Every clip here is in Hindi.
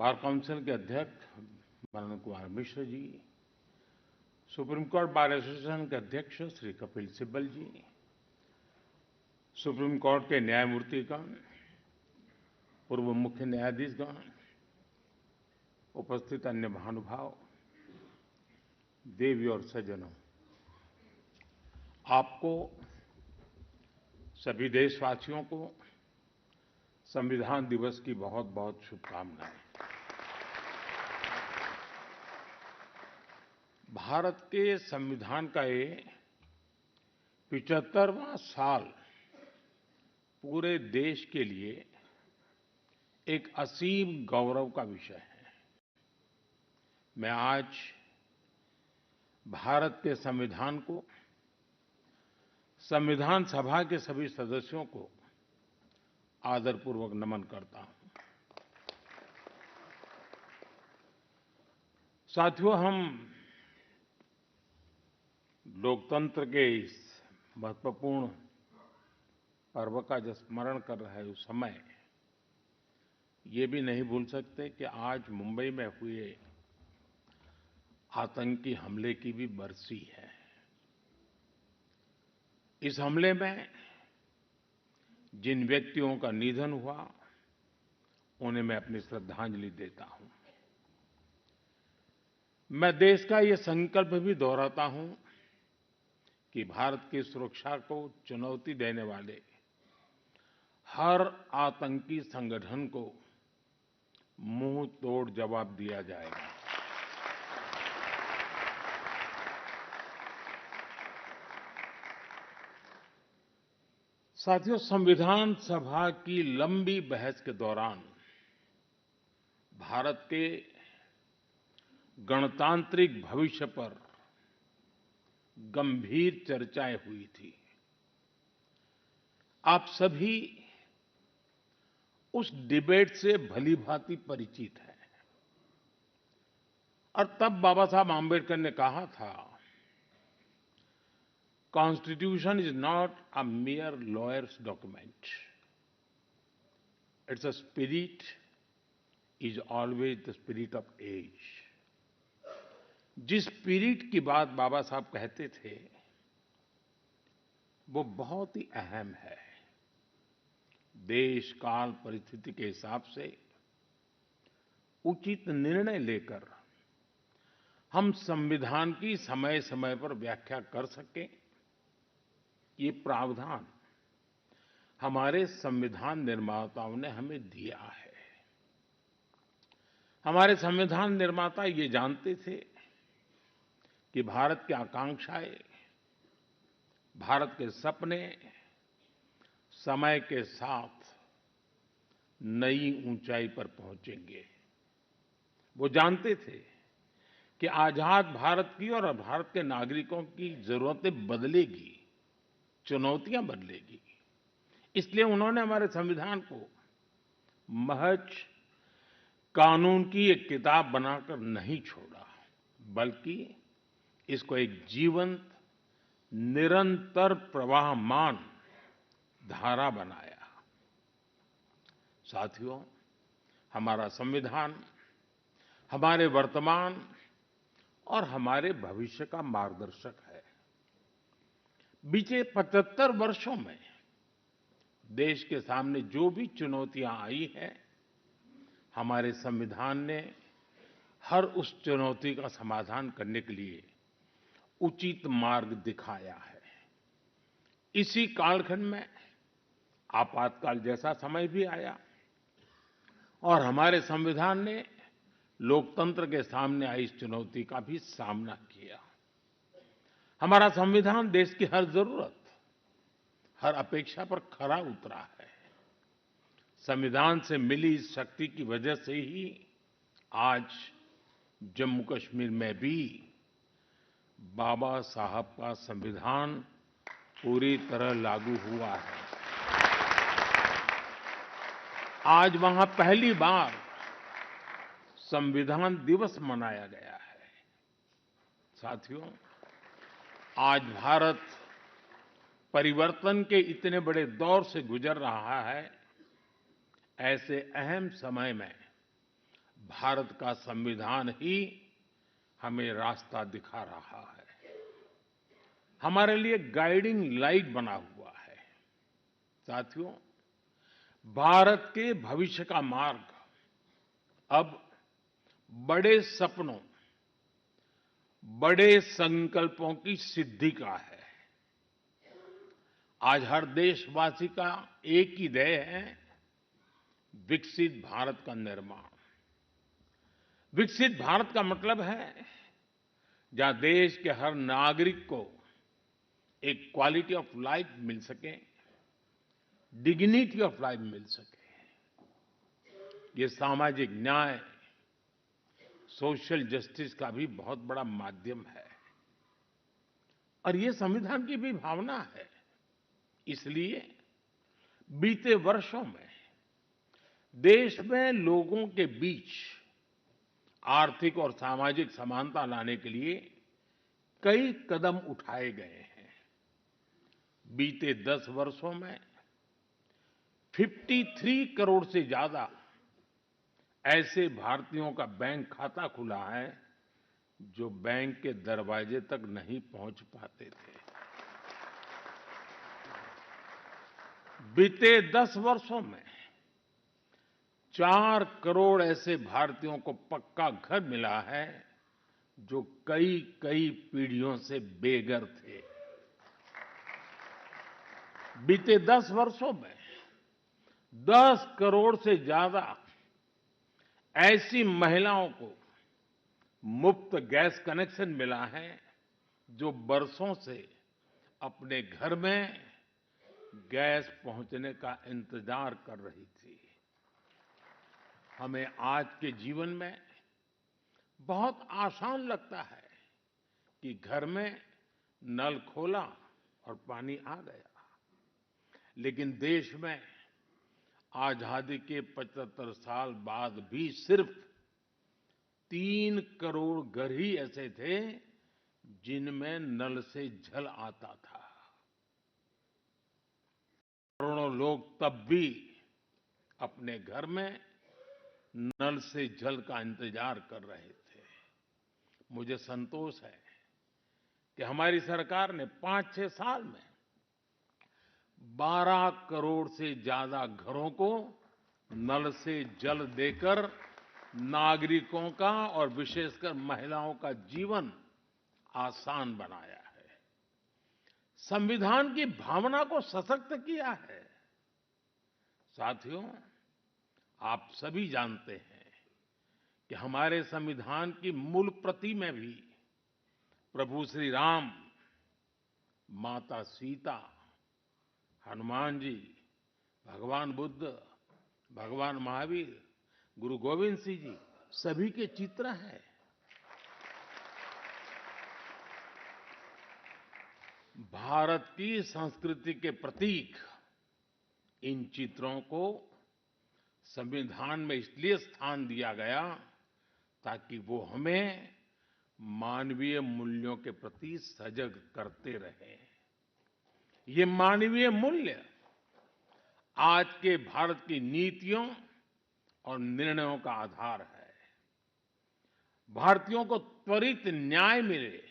बार काउंसिल के अध्यक्ष Manan Kumar Mishra ji, supreme court bar association के अध्यक्ष श्री कपिल सिब्बल जी, सुप्रीम कोर्ट के न्यायमूर्तिगण, पूर्व मुख्य न्यायाधीशगण, उपस्थित अन्य महानुभाव, देवी और सज्जनों, आपको सभी देशवासियों को संविधान दिवस की बहुत-बहुत शुभकामनाएं। भारत के संविधान का ये 75वां साल पूरे देश के लिए एक असीम गौरव का विषय है। मैं आज भारत के संविधान को, संविधान सभा के सभी सदस्यों को आदरपूर्वक नमन करता हूं। साथियों, हम लोकतंत्र के इस महत्वपूर्ण पर्व का जब स्मरण कर रहे उस समय ये भी नहीं भूल सकते कि आज मुंबई में हुए आतंकी हमले की भी बरसी है। इस हमले में जिन व्यक्तियों का निधन हुआ, उन्हें मैं अपनी श्रद्धांजलि देता हूं। मैं देश का ये संकल्प भी दोहराता हूं कि भारत की सुरक्षा को चुनौती देने वाले हर आतंकी संगठन को मुंह तोड़ जवाब दिया जाएगा। साथियों, संविधान सभा की लंबी बहस के दौरान भारत के गणतांत्रिक भविष्य पर गंभीर चर्चाएं हुई थी। आप सभी उस डिबेट से भलीभांति परिचित हैं और तब बाबा साहब आम्बेडकर ने कहा था, constitution is not a mere lawyer's document. Its a spirit is always the spirit of age. जिस स्पिरिट की बात बाबा साहब कहते थे, वो बहुत ही अहम है। देश काल परिस्थिति के हिसाब से उचित निर्णय लेकर हम संविधान की समय-समय पर व्याख्या कर सकें, ये प्रावधान हमारे संविधान निर्माताओं ने हमें दिया है। हमारे संविधान निर्माता ये जानते थे कि भारत की आकांक्षाएं, भारत के सपने समय के साथ नई ऊंचाई पर पहुंचेंगे। वो जानते थे कि आजाद भारत की और भारत के नागरिकों की जरूरतें बदलेगी, चुनौतियां बदलेगी। इसलिए उन्होंने हमारे संविधान को महज कानून की एक किताब बनाकर नहीं छोड़ा, बल्कि इसको एक जीवंत, निरंतर प्रवाहमान धारा बनाया। साथियों, हमारा संविधान हमारे वर्तमान और हमारे भविष्य का मार्गदर्शक है। बीते 75 वर्षों में देश के सामने जो भी चुनौतियां आई हैं, हमारे संविधान ने हर उस चुनौती का समाधान करने के लिए उचित मार्ग दिखाया है। इसी कालखंड में आपातकाल जैसा समय भी आया और हमारे संविधान ने लोकतंत्र के सामने आई इस चुनौती का भी सामना किया। हमारा संविधान देश की हर जरूरत, हर अपेक्षा पर खरा उतरा है। संविधान से मिली इस शक्ति की वजह से ही आज जम्मू कश्मीर में भी बाबा साहब का संविधान पूरी तरह लागू हुआ है। आज वहां पहली बार संविधान दिवस मनाया गया है। साथियों, आज भारत परिवर्तन के इतने बड़े दौर से गुजर रहा है। ऐसे अहम समय में भारत का संविधान ही हमें रास्ता दिखा रहा है, हमारे लिए गाइडिंग लाइट बना हुआ है। साथियों, भारत के भविष्य का मार्ग अब बड़े सपनों, बड़े संकल्पों की सिद्धि का है। आज हर देशवासी का एक ही ध्येय है, विकसित भारत का निर्माण। विकसित भारत का मतलब है जहां देश के हर नागरिक को एक क्वालिटी ऑफ लाइफ मिल सके, डिग्निटी ऑफ लाइफ मिल सके। ये सामाजिक न्याय, सोशल जस्टिस का भी बहुत बड़ा माध्यम है और ये संविधान की भी भावना है। इसलिए बीते वर्षों में देश में लोगों के बीच आर्थिक और सामाजिक समानता लाने के लिए कई कदम उठाए गए हैं। बीते 10 वर्षों में 53 करोड़ से ज्यादा ऐसे भारतीयों का बैंक खाता खुला है जो बैंक के दरवाजे तक नहीं पहुंच पाते थे। बीते 10 वर्षों में 4 करोड़ ऐसे भारतीयों को पक्का घर मिला है जो कई कई पीढ़ियों से बेघर थे। बीते 10 वर्षों में 10 करोड़ से ज्यादा ऐसी महिलाओं को मुफ्त गैस कनेक्शन मिला है जो बरसों से अपने घर में गैस पहुंचने का इंतजार कर रही थी। हमें आज के जीवन में बहुत आसान लगता है कि घर में नल खोला और पानी आ गया, लेकिन देश में आजादी के 75 साल बाद भी सिर्फ 3 करोड़ घर ही ऐसे थे जिनमें नल से जल आता था। करोड़ों लोग तब भी अपने घर में नल से जल का इंतजार कर रहे थे। मुझे संतोष है कि हमारी सरकार ने 5-6 साल में 12 करोड़ से ज्यादा घरों को नल से जल देकर नागरिकों का और विशेषकर महिलाओं का जीवन आसान बनाया है, संविधान की भावना को सशक्त किया है। साथियों, आप सभी जानते हैं कि हमारे संविधान की मूल प्रति में भी प्रभु श्री राम, माता सीता, हनुमान जी, भगवान बुद्ध, भगवान महावीर, गुरु गोविंद सिंह जी सभी के चित्र हैं। भारत की संस्कृति के प्रतीक इन चित्रों को संविधान में इसलिए स्थान दिया गया ताकि वो हमें मानवीय मूल्यों के प्रति सजग करते रहें। ये मानवीय मूल्य आज के भारत की नीतियों और निर्णयों का आधार है। भारतीयों को त्वरित न्याय मिले,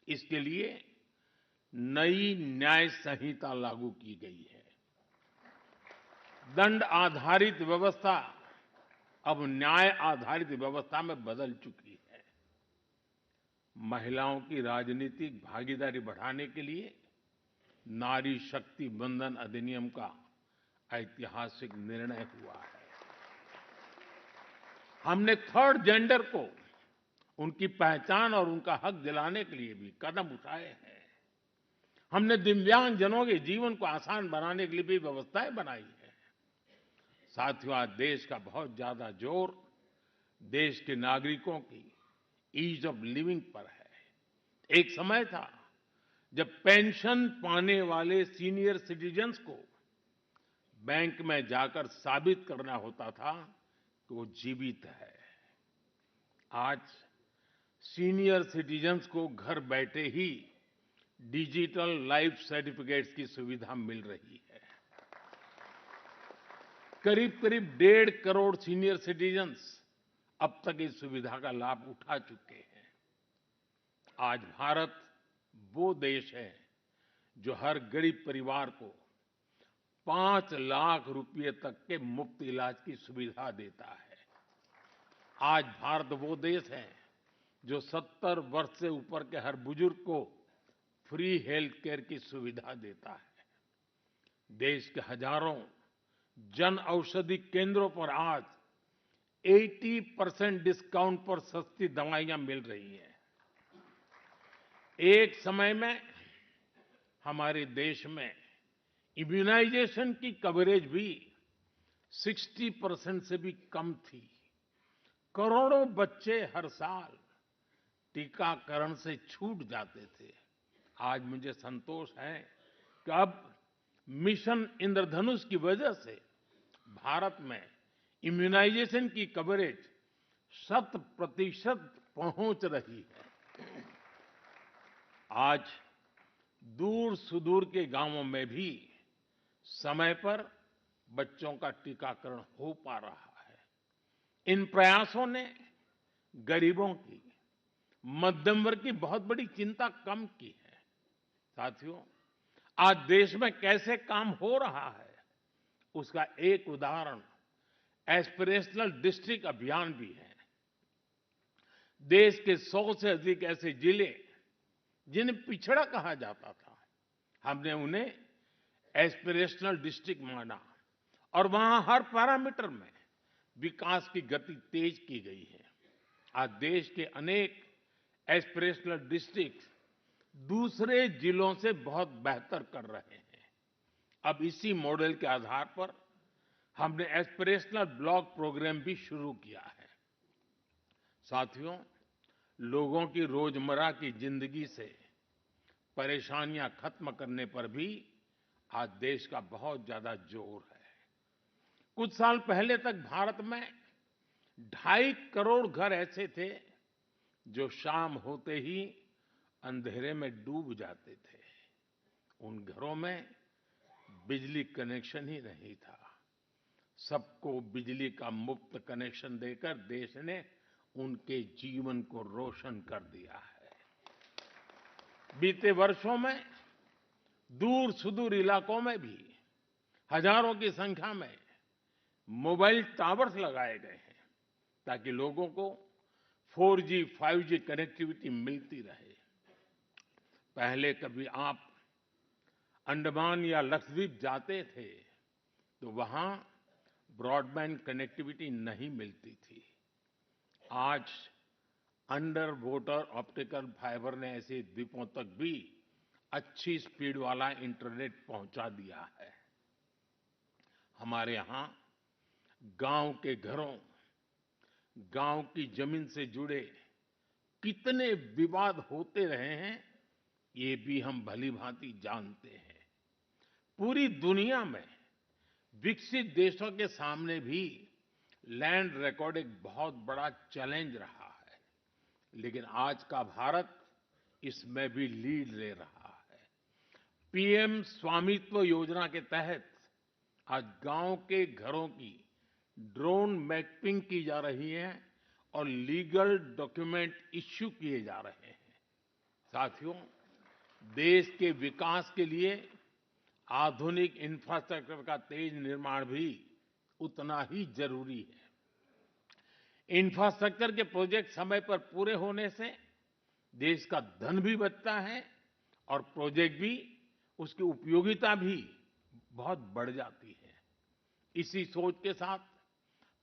इसके लिए नई न्याय संहिता लागू की गई है। दंड आधारित व्यवस्था अब न्याय आधारित व्यवस्था में बदल चुकी है। महिलाओं की राजनीतिक भागीदारी बढ़ाने के लिए नारी शक्ति बंधन अधिनियम का ऐतिहासिक निर्णय हुआ है। हमने थर्ड जेंडर को उनकी पहचान और उनका हक दिलाने के लिए भी कदम उठाए हैं। हमने दिव्यांगजनों के जीवन को आसान बनाने के लिए भी व्यवस्थाएं बनाई हैं। साथियों, आज देश का बहुत ज्यादा जोर देश के नागरिकों की ईज ऑफ लिविंग पर है। एक समय था जब पेंशन पाने वाले सीनियर सिटीजन्स को बैंक में जाकर साबित करना होता था कि वो जीवित है। आज सीनियर सिटीजन्स को घर बैठे ही डिजिटल लाइफ सर्टिफिकेट्स की सुविधा मिल रही है। करीब-करीब 1.5 करोड़ सीनियर सिटीजन्स अब तक इस सुविधा का लाभ उठा चुके हैं। आज भारत वो देश है जो हर गरीब परिवार को 5 लाख रुपए तक के मुफ्त इलाज की सुविधा देता है। आज भारत वो देश है जो 70 वर्ष से ऊपर के हर बुजुर्ग को फ्री हेल्थ केयर की सुविधा देता है। देश के हजारों जन औषधि केंद्रों पर आज 80% डिस्काउंट पर सस्ती दवाइयां मिल रही हैं। एक समय में हमारे देश में इम्यूनाइजेशन की कवरेज भी 60% से भी कम थी। करोड़ों बच्चे हर साल टीकाकरण से छूट जाते थे। आज मुझे संतोष है कि अब मिशन इंद्रधनुष की वजह से भारत में इम्यूनाइजेशन की कवरेज 100% पहुंच रही है। आज दूर सुदूर के गांवों में भी समय पर बच्चों का टीकाकरण हो पा रहा है। इन प्रयासों ने गरीबों की, मध्यम वर्ग की बहुत बड़ी चिंता कम की है। साथियों, आज देश में कैसे काम हो रहा है उसका एक उदाहरण एस्पिरेशनल डिस्ट्रिक्ट अभियान भी है। देश के 100 से अधिक ऐसे जिले जिन्हें पिछड़ा कहा जाता था, हमने उन्हें एस्पिरेशनल डिस्ट्रिक्ट माना और वहां हर पैरामीटर में विकास की गति तेज की गई है। आज देश के अनेक एस्पिरेशनल डिस्ट्रिक्ट दूसरे जिलों से बहुत बेहतर कर रहे हैं। अब इसी मॉडल के आधार पर हमने एस्पिरेशनल ब्लॉक प्रोग्राम भी शुरू किया है। साथियों, लोगों की रोजमर्रा की जिंदगी से परेशानियां खत्म करने पर भी आज देश का बहुत ज्यादा जोर है। कुछ साल पहले तक भारत में 2.5 करोड़ घर ऐसे थे जो शाम होते ही अंधेरे में डूब जाते थे। उन घरों में बिजली कनेक्शन ही नहीं था। सबको बिजली का मुफ्त कनेक्शन देकर देश ने उनके जीवन को रोशन कर दिया है। बीते वर्षों में दूर सुदूर इलाकों में भी हजारों की संख्या में मोबाइल टावर्स लगाए गए हैं ताकि लोगों को 4G, 5G कनेक्टिविटी मिलती रहे। पहले कभी आप अंडमान या लक्षद्वीप जाते थे तो वहां ब्रॉडबैंड कनेक्टिविटी नहीं मिलती थी। आज अंडर वाटर ऑप्टिकल फाइबर ने ऐसे द्वीपों तक भी अच्छी स्पीड वाला इंटरनेट पहुंचा दिया है। हमारे यहां गांव के घरों, गांव की जमीन से जुड़े कितने विवाद होते रहे हैं, ये भी हम भली-भांति जानते हैं। पूरी दुनिया में विकसित देशों के सामने भी लैंड रिकॉर्ड एक बहुत बड़ा चैलेंज रहा है, लेकिन आज का भारत इसमें भी लीड ले रहा है। पीएम स्वामित्व योजना के तहत आज गांव के घरों की ड्रोन मैपिंग की जा रही है और लीगल डॉक्यूमेंट इश्यू किए जा रहे हैं। साथियों, देश के विकास के लिए आधुनिक इंफ्रास्ट्रक्चर का तेज निर्माण भी उतना ही जरूरी है। इंफ्रास्ट्रक्चर के प्रोजेक्ट समय पर पूरे होने से देश का धन भी बचता है और प्रोजेक्ट भी, उसकी उपयोगिता भी बहुत बढ़ जाती है। इसी सोच के साथ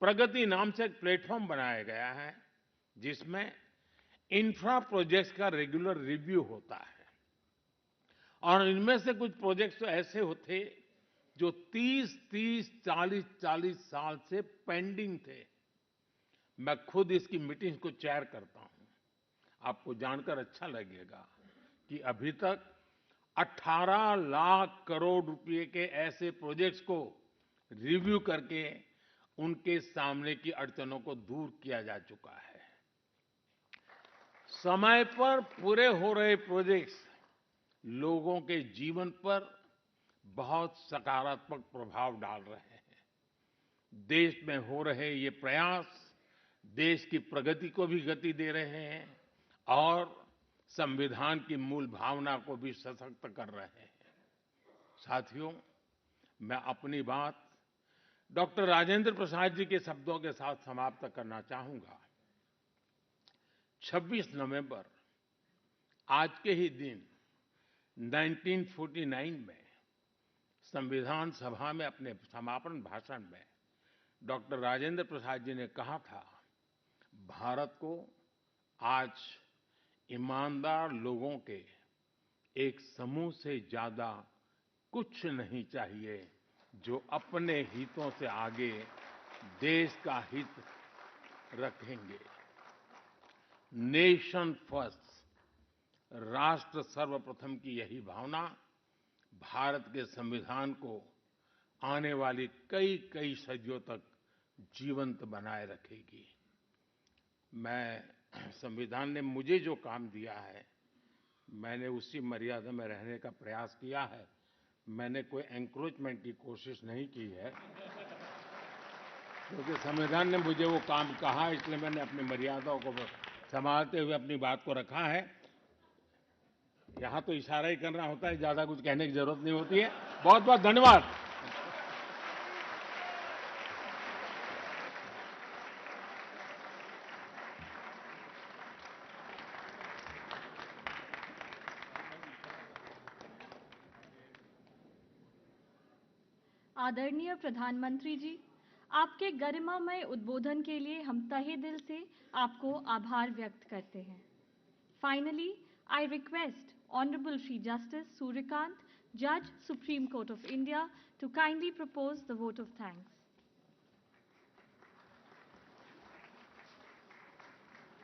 प्रगति नाम से एक प्लेटफॉर्म बनाया गया है जिसमें इंफ्रा प्रोजेक्ट्स का रेगुलर रिव्यू होता है और इनमें से कुछ प्रोजेक्ट्स तो ऐसे होते जो 30-30, 40-40 साल से पेंडिंग थे। मैं खुद इसकी मीटिंग्स को चेयर करता हूं। आपको जानकर अच्छा लगेगा कि अभी तक 18 लाख करोड़ रुपए के ऐसे प्रोजेक्ट्स को रिव्यू करके उनके सामने की अड़चनों को दूर किया जा चुका है। समय पर पूरे हो रहे प्रोजेक्ट्स लोगों के जीवन पर बहुत सकारात्मक प्रभाव डाल रहे हैं। देश में हो रहे ये प्रयास देश की प्रगति को भी गति दे रहे हैं और संविधान की मूल भावना को भी सशक्त कर रहे हैं। साथियों, मैं अपनी बात डॉक्टर राजेंद्र प्रसाद जी के शब्दों के साथ समाप्त करना चाहूंगा। 26 नवंबर आज के ही दिन 1949 में संविधान सभा में अपने समापन भाषण में डॉक्टर राजेंद्र प्रसाद जी ने कहा था, भारत को आज ईमानदार लोगों के एक समूह से ज्यादा कुछ नहीं चाहिए, जो अपने हितों से आगे देश का हित रखेंगे। नेशन फर्स्ट, राष्ट्र सर्वप्रथम की यही भावना भारत के संविधान को आने वाली कई कई सदियों तक जीवंत बनाए रखेगी। संविधान ने मुझे जो काम दिया है, मैंने उसी मर्यादा में रहने का प्रयास किया है। मैंने कोई एनक्रोचमेंट की कोशिश नहीं की है, क्योंकि संविधान ने मुझे वो काम कहा, इसलिए मैंने अपनी मर्यादाओं को संभालते हुए अपनी बात को रखा है। यहाँ तो इशारा ही करना होता है, ज्यादा कुछ कहने की जरूरत नहीं होती है। बहुत बहुत धन्यवाद। आदरणीय प्रधानमंत्री जी, आपके गरिमामय उद्बोधन के लिए हम तहे दिल से आपको आभार व्यक्त करते हैं। Finally, I request Honorable Shri Justice Suryakant, Judge, Supreme Court of India, to kindly propose the vote of thanks.